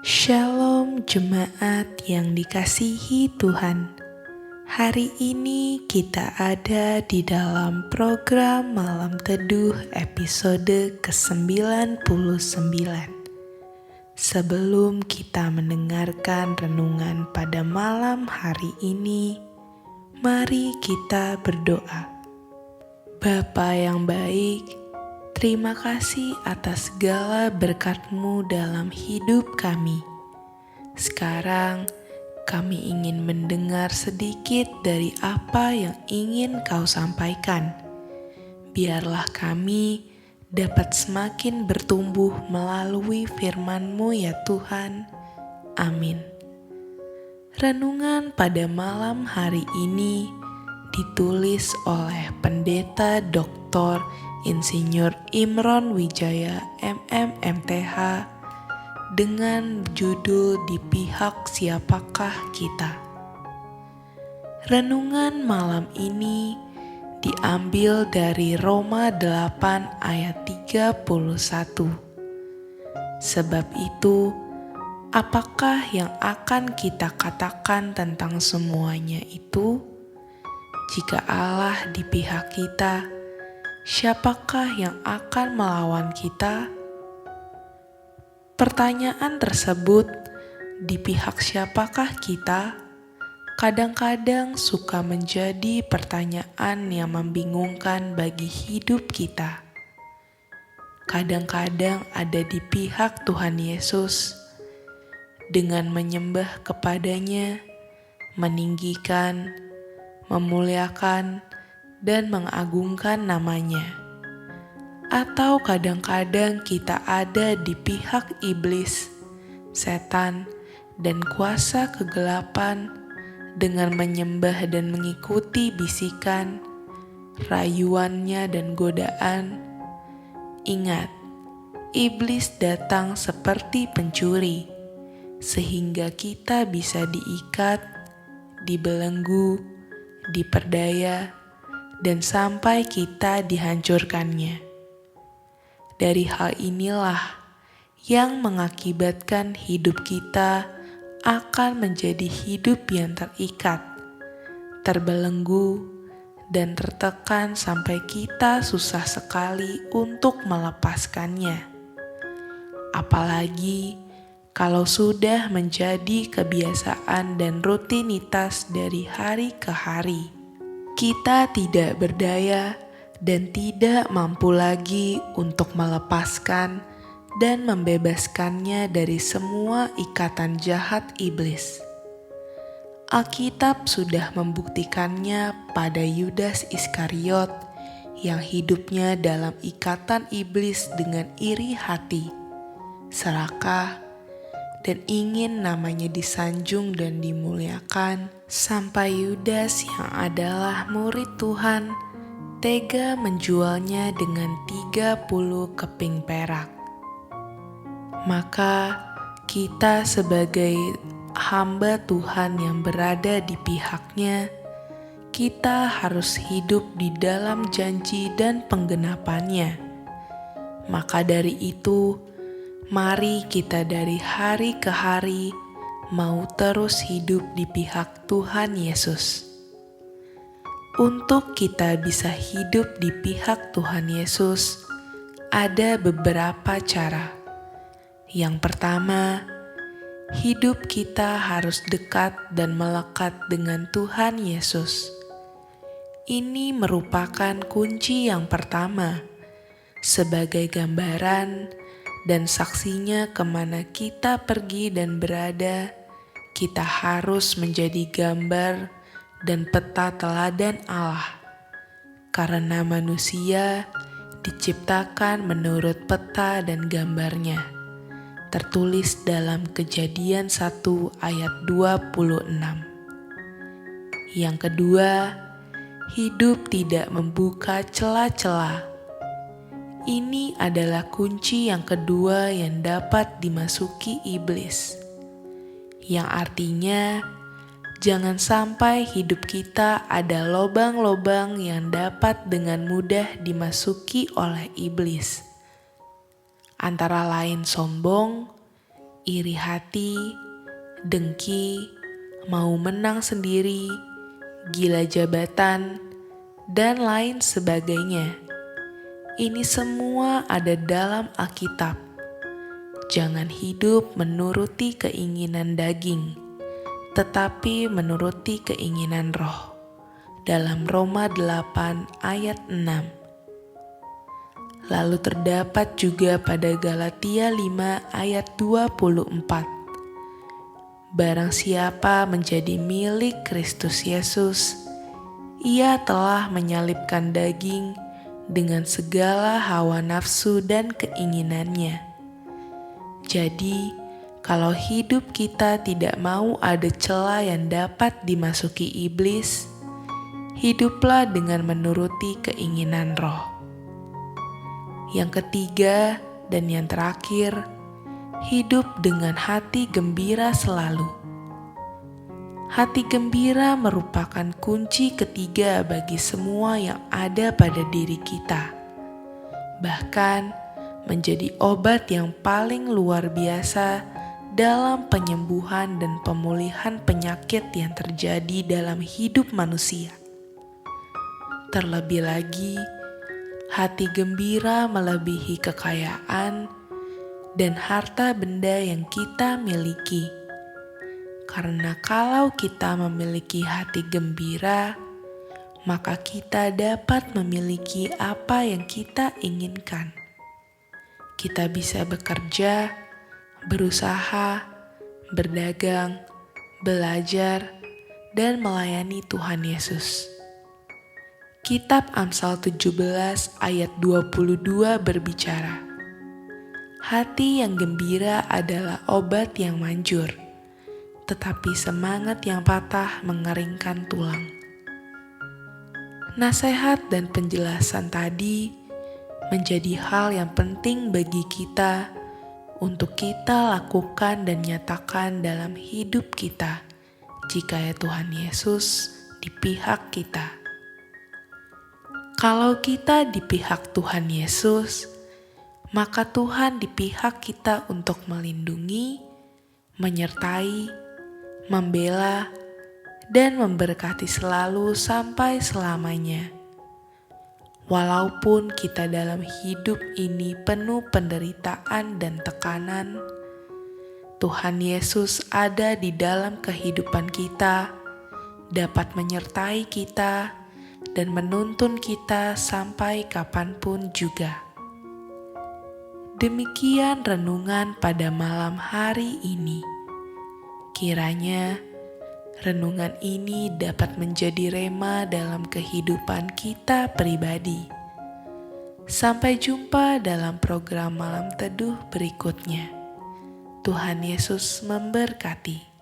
Shalom jemaat yang dikasihi Tuhan. Hari ini kita ada di dalam program Malam Teduh episode ke-99. Sebelum kita mendengarkan renungan pada malam hari ini, mari kita berdoa. Bapa yang baik, terima kasih atas segala berkat-Mu dalam hidup kami. Sekarang kami ingin mendengar sedikit dari apa yang ingin Kau sampaikan. Biarlah kami dapat semakin bertumbuh melalui firman-Mu ya Tuhan. Amin. Renungan pada malam hari ini ditulis oleh Pendeta Dr. Insinyur Imron Wijaya MM.MTH dengan judul Di Pihak Siapakah Kita. Renungan malam ini diambil dari Roma 8 ayat 31. Sebab itu, apakah yang akan kita katakan tentang semuanya itu? Jika Allah di pihak kita, siapakah yang akan melawan kita? Pertanyaan tersebut, di pihak siapakah kita, kadang-kadang suka menjadi pertanyaan yang membingungkan bagi hidup kita. Kadang-kadang ada di pihak Tuhan Yesus, dengan menyembah kepadanya, meninggikan, memuliakan, dan mengagungkan namanya. Atau kadang-kadang kita ada di pihak iblis, setan, dan kuasa kegelapan dengan menyembah dan mengikuti bisikan, rayuannya dan godaan. Ingat, iblis datang seperti pencuri, sehingga kita bisa diikat, dibelenggu, diperdaya, dan sampai kita dihancurkannya. Dari hal inilah yang mengakibatkan hidup kita akan menjadi hidup yang terikat, terbelenggu, dan tertekan sampai kita susah sekali untuk melepaskannya. Apalagi kalau sudah menjadi kebiasaan dan rutinitas dari hari ke hari, kita tidak berdaya dan tidak mampu lagi untuk melepaskan dan membebaskannya dari semua ikatan jahat iblis. Alkitab sudah membuktikannya pada Yudas Iskariot yang hidupnya dalam ikatan iblis dengan iri hati, serakah, dan ingin namanya disanjung dan dimuliakan, sampai Yudas yang adalah murid Tuhan tega menjualnya dengan 30 keping perak. Maka kita sebagai hamba Tuhan yang berada di pihaknya, kita harus hidup di dalam janji dan penggenapannya. Maka dari itu, mari kita dari hari ke hari mau terus hidup di pihak Tuhan Yesus. Untuk kita bisa hidup di pihak Tuhan Yesus, ada beberapa cara. Yang pertama, hidup kita harus dekat dan melekat dengan Tuhan Yesus. Ini merupakan kunci yang pertama, sebagai gambaran dan saksinya kemana kita pergi dan berada, kita harus menjadi gambar dan peta teladan Allah. Karena manusia diciptakan menurut peta dan gambarnya. Tertulis dalam Kejadian 1 ayat 26. Yang kedua, hidup tidak membuka celah-celah. Ini adalah kunci yang kedua yang dapat dimasuki iblis, yang artinya jangan sampai hidup kita ada lobang-lobang yang dapat dengan mudah dimasuki oleh iblis. Antara lain sombong, iri hati, dengki, mau menang sendiri, gila jabatan, dan lain sebagainya. Ini semua ada dalam Alkitab. Jangan hidup menuruti keinginan daging, tetapi menuruti keinginan roh. Dalam Roma 8 ayat 6. Lalu terdapat juga pada Galatia 5 ayat 24. Barang siapa menjadi milik Kristus Yesus, ia telah menyalibkan daging dengan segala hawa nafsu dan keinginannya. Jadi, kalau hidup kita tidak mau ada celah yang dapat dimasuki iblis, hiduplah dengan menuruti keinginan roh. Yang ketiga dan yang terakhir, hidup dengan hati gembira selalu. Hati gembira merupakan kunci ketiga bagi semua yang ada pada diri kita. Bahkan menjadi obat yang paling luar biasa dalam penyembuhan dan pemulihan penyakit yang terjadi dalam hidup manusia. Terlebih lagi, hati gembira melebihi kekayaan dan harta benda yang kita miliki. Karena kalau kita memiliki hati gembira, maka kita dapat memiliki apa yang kita inginkan. Kita bisa bekerja, berusaha, berdagang, belajar, dan melayani Tuhan Yesus. Kitab Amsal 17 ayat 22 berbicara, hati yang gembira adalah obat yang manjur, tetapi semangat yang patah mengeringkan tulang. Nasihat dan penjelasan tadi menjadi hal yang penting bagi kita untuk kita lakukan dan nyatakan dalam hidup kita jika ya Tuhan Yesus di pihak kita. Kalau kita di pihak Tuhan Yesus, maka Tuhan di pihak kita untuk melindungi, menyertai, membela, dan memberkati selalu sampai selamanya. Walaupun kita dalam hidup ini penuh penderitaan dan tekanan, Tuhan Yesus ada di dalam kehidupan kita, dapat menyertai kita, dan menuntun kita sampai kapanpun juga. Demikian renungan pada malam hari ini. Kiranya renungan ini dapat menjadi rema dalam kehidupan kita pribadi. Sampai jumpa dalam program Malam Teduh berikutnya. Tuhan Yesus memberkati.